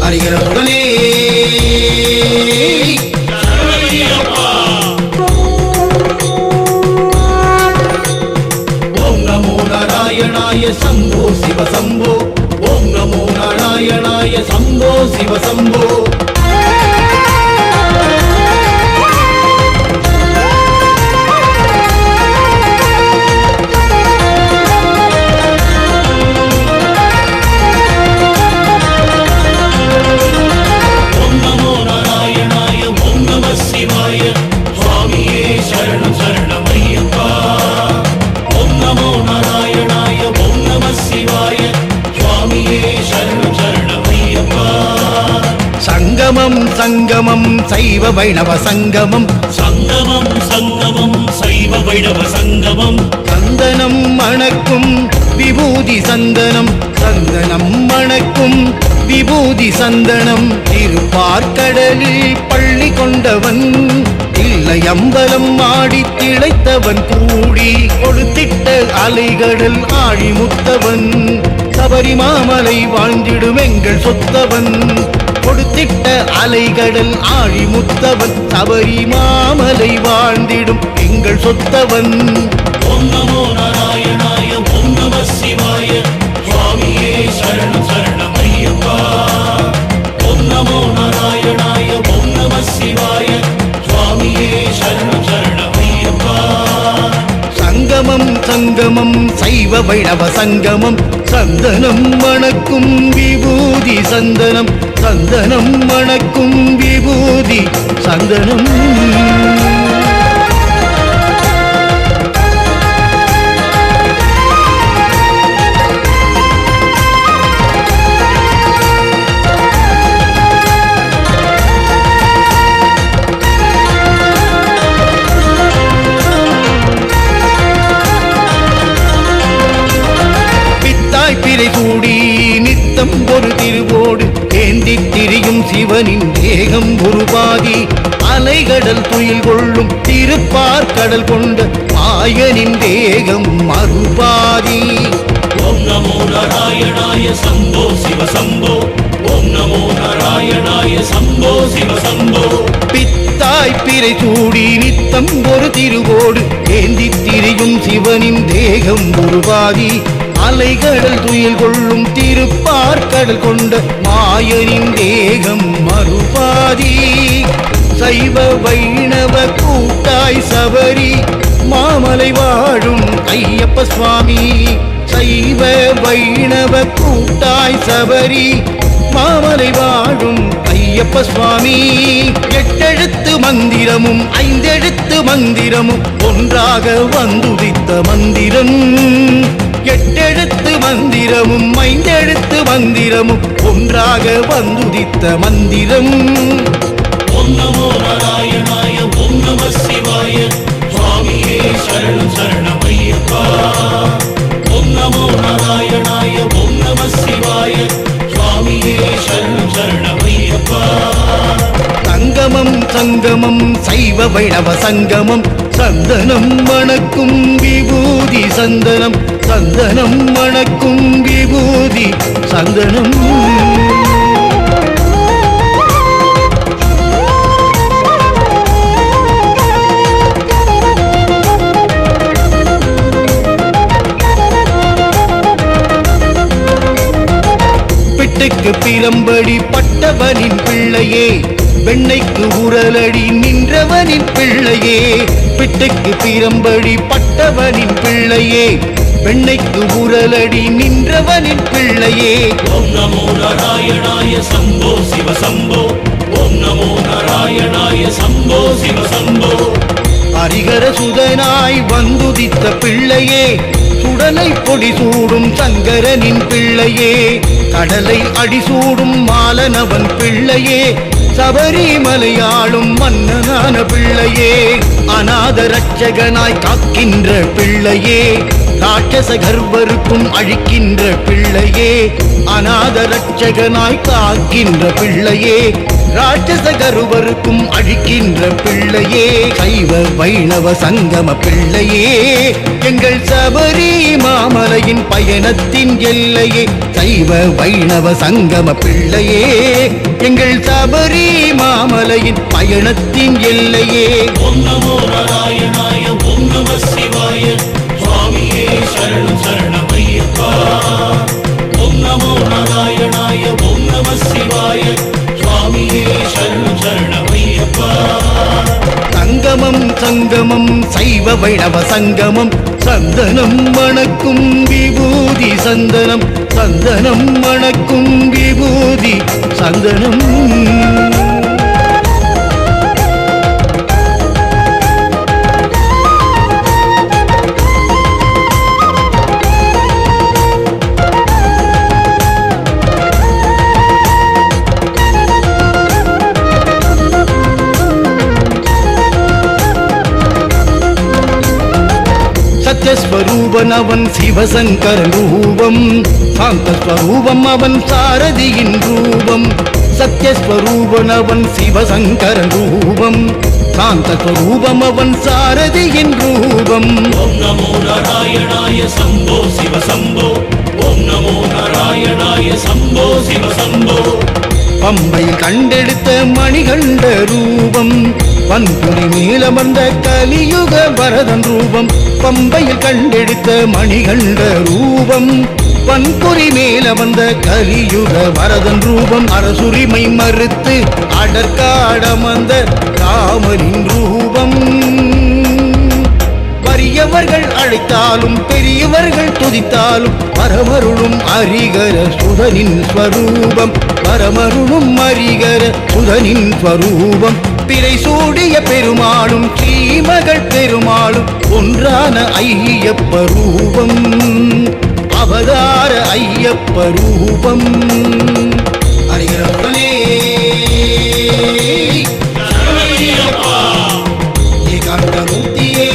ஹரிகரமுடனே ஓம் நமோ நாராயணாய சம்போ சிவ சம்போ ஓம் நமோ நாராயணாய சம்போ சிவ சம்போ சங்கமம் சைவ வைணவ சங்கமம் சங்கமம் சங்கமம் சைவ வைணவ சங்கமம் சந்தனம் மணக்கும் விபூதி சந்தனம் சந்தனம் மணக்கும் விபூதி சந்தனம் திருப்பார்கடலில் பள்ளி கொண்டவன் இல்லை அம்பலம் ஆடி திளைத்தவன் கூடி கொடுத்திட்ட அலைகடல் ஆழி முத்தவன் சபரிமாமலை வாழ்ந்திடும் எங்கள் சொத்தவன் கொடுத்திட்ட அலைகடல் ஆழி முத்தவன் சபரிமாமலை வாழ்ந்திடும் எங்கள் சொத்தவன் ஓம் நமோ நாராயணாய ஓம் நம சிவாய சுவாமியே சரணம் சரணம் ஐயப்பா ஓம் நமோ நாராயணாய ஓம் நம சிவாய சுவாமியே சரணம் சரணம் ஐயப்பா சங்கமம் சங்கமம் சைவ வைணவ சங்கமம் சந்தனம் மணக்கும் விபூதி சந்தனம் சந்தனம் மணக்கும் விபூதி சந்தனம் கூடி நித்தம் ஒரு திருவோடு ஏந்தி திரியும் சிவனின் தேகம் குருபாதி அலைகடல் துயில் கொள்ளும் திருப்பார்கடல் கொண்ட மாயனின் தேகம் மறுபாதி ஓம் நமோ நாராயணாய சம்போ சிவ சம்போ ஓம் நமோ நாராயணாய சம்போ சிவ சம்போ பித்தாய் பிறை சூடி நித்தம் ஒரு திருவோடு ஏந்தி திரியும் சிவனின் தேகம் குருபாதி அலைகடல் துயில் கொள்ளும் திருப்பார்கடல் கொண்ட மாயனின் தேகம் மறுபாதி சைவ வைணவ கூட்டாய் சபரி மாமலை வாழும் ஐயப்ப சுவாமி சைவ வைணவ கூட்டாய் சபரி மாமலை வாழும் ஐயப்ப சுவாமி எட்டெழுத்து மந்திரமும் ஐந்தெழுத்து மந்திரமும் ஒன்றாக வந்துதித்த மந்திரம் எட்டெழுத்து மந்திரமும் ஐந்தெழுத்து மந்திரமும் ஒன்றாக வந்துதித்த மந்திரம் ஓம் நமோ நாராயணாய ஓம் நம சிவாய சுவாமியே சரணம் சரணம் ஐயப்பா ஓம் நமோ நாராயணாய ஓம் நம சிவாய சுவாமியே சரணம் சரணம் ஐயப்பா சங்கமம் சங்கமம் சைவ வைணவ சங்கமம் சந்தனம் மணக்கும் விபூதி சந்தனம் சந்தனம் மணக்கும் விபூதி சந்தனம் பிட்டுக்கு பிரம்படி பட்டவனின் பிள்ளையே வெண்ணைக்கு உரலடி நின்றவனின் பிள்ளையே பிட்டுக்கு பிரம்படி பட்டவனின் பிள்ளையே வெண்ணைக்கு உரலடி நின்றவனின் பிள்ளையே ஓம் நமோ நாராயணாய சம்போ சிவ சம்போ ஓம் நமோ நாராயணாய சம்போ சிவ சம்போ ஹரிகர சுதனாய் வந்துதித்த பிள்ளையே சுடலை பொடி சூடும் சங்கரனின் பிள்ளையே கடலை அடிசூடும் மாலனவன் பிள்ளையே சபரிமலையாளும் மன்னனான பிள்ளையே அநாத ரட்சகனாய் காக்கின்ற பிள்ளையே ராட்சச கர்வருக்கும் அழிக்கின்ற பிள்ளையே அநாத ரட்சகனாய் காக்கின்ற பிள்ளையே ராட்சச கருவருக்கும் அழிக்கின்ற பிள்ளையே சைவ வைணவ சங்கம பிள்ளையே எங்கள் சபரி மாமலையில் மாமலையின் பயணத்தின் எல்லையே சைவ வைணவ சங்கம பிள்ளையே எங்கள் சபரி மாமலையின் பயணத்தின் எல்லையே. ஓம் நமோ நாராயணாய ஓம் நம சிவாய சுவாமியே சரணம் சரணமையப்பா. ஓம் நமோ நாராயணாய ஓம் நம சிவாய சுவாமியே சரணம் சரணமையப்பா. சங்கமம் சங்கமம் சைவ வைணவ சங்கமம் சந்தனம் மணக்கும் விபூதி சந்தனம் சந்தனம் மணக்கும் விபூதி சந்தனம். சத்யஸ்வரூபன் அவன் சிவசங்கரன் ரூபம் சாந்தஸ்வரூபம் அவன் சாரதியின் ரூபம். சத்யஸ்வரூபன் அவன் சிவசங்கரன் ரூபம் சாந்தஸ்வரூபம் அவன் சாரதியின் ரூபம். ஓம் நமோ நாராயணாய சம்போ சிவ சம்போ. ஓம் நமோ நாராயணாய சம்போ சிவ சம்போ. பம்பையில் கண்டெடுத்த மணிகண்ட ரூபம் பன்புரி மேலமர்ந்த கலியுக வரதன் ரூபம். பம்பையில் கண்டெடுத்த மணிகண்ட ரூபம் பன்புரி மேலமர்ந்த கலியுக வரதன் ரூபம். அரசுரிமை மறுத்து அடற்காடமர்ந்த ராமனின் ரூபம். வறியவர்கள் அழைத்தாலும் பெரியவர்கள் துதித்தாலும் பரமருளும் அரிகர சுதனின் ஸ்வரூபம். பரமருளும் அரிகர சுதனின் ஸ்வரூபம். பிறை சூடிய பெருமாளும் ஸ்ரீமகள் பெருமாளும் ஒன்றான ஐயப்ப ரூபம். அவதார ஐயப்ப ரூபம். ஹரிகரே ஏகாந்தமூர்த்தியே